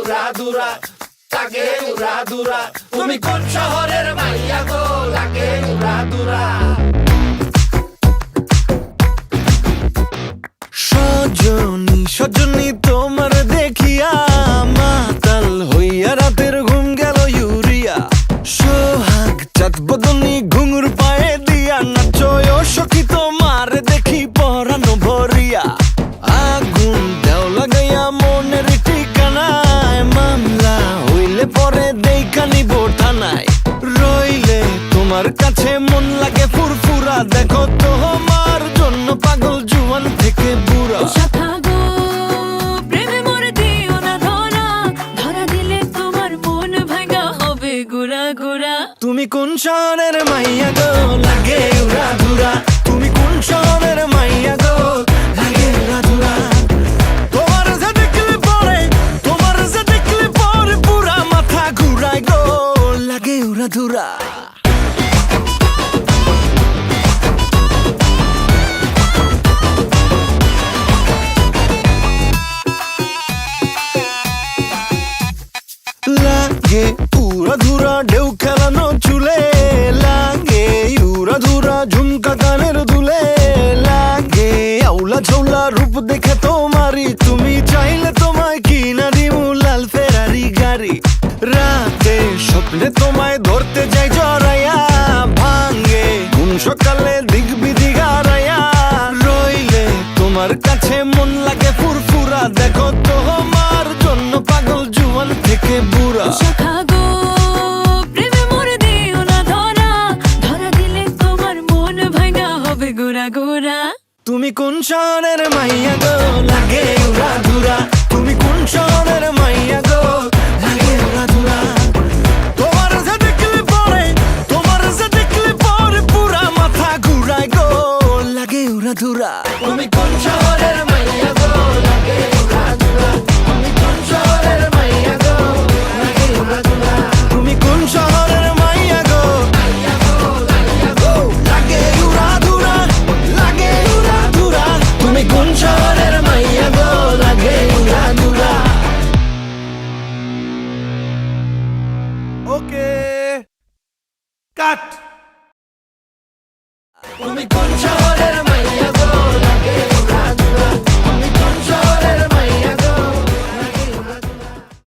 উড়াধুরা, লাগে উড়াধুরা। তুমি কোন শহরের মাইয়া গো, লাগে উড়াধুরা। সজনী সজনী তোমার দেখিয়া মাতাল হইয়া রাতের ঘুম গেল ইউরিয়া। সোহাগ চাঁদ বদনী ঘুঙুর পায়ে দিয়া নাচয় সখী তোমার দেখি পরানো ভরিয়া। আগুন দেও লাগাইয়া মনের ঠিকানায়, মামলা হইলে পরে দেখা নিব থানায়। রইলে তোমার কাছে মন লাগে ফুরফুরা, দেখো তোমার জন্য পাগল জুয়ান থেকে বুড়া। শাখা গো প্রেমে মরে দিও না ধরা, ধরা দিলে তোমার মন ভাঙা হবে গুড়া গুড়া। তুমি কোন শহরের মাইয়া গো, লাগে উড়াধুরা। তুমি কোন শহরের মাইয়া গো, লাগে উড়াধুরা। তোমার যে দেখলে পরে, তোমার যে দেখলে পরে পুরা মাথা ঘুরায় গো, লাগে উড়াধুরা। লাগে উড়াধুরা ঢেউ খেলানো চুলে, লাগে উড়াধুরা ঝুমকা কানের দুলে, লাগে আউলা ঝৌলা রূপ দেখে তোমারই, তুমি চাইলে তোমায় কিনা দিমু লাল ফেরারি গাড়ি। রাতে স্বপ্নে তোমায় ধরতে যাই জড়াইয়া, ভাঙ্গে ঘুম সকালে দিক বিধি গারাইয়া। রইলে তোমার কাছে মন লাগে ফুরফুরা, দেখো তোমার জন্য পাগল জুয়ান থেকে বুড়া। শাখা গো প্রেমে মরে দিও না ধরা, ধরা দিলে তোমার মন ভাঙা হবে গুড়া গুড়া। তুমি কোন শহরের মাইয়া গো, লাগে উড়াধুরা। তুমি কোন শহরের মাইয়া গো, লাগে উড়াধুরা। তোমার যে দেখলে পরে, তোমার যে দেখলে পরে পুরা মাথা ঘুরায় গো, লাগে উড়াধুরা। তুমি কোন শহরের মাইয়া গো, লাগে উড়াধুরা। তুমি কোন শহরের মাইয়া গো, লাগে উড়াধুরা। তুমি কোন শহরের মাইয়া গো, মাইয়া গো, মাইয়া গো, লাগে উড়াধুরা, লাগে উড়াধুরা। তুমি কোন শহরের মাইয়া গো, লাগে উড়াধুরা। ওকে কাট। তুমি কোন শহরের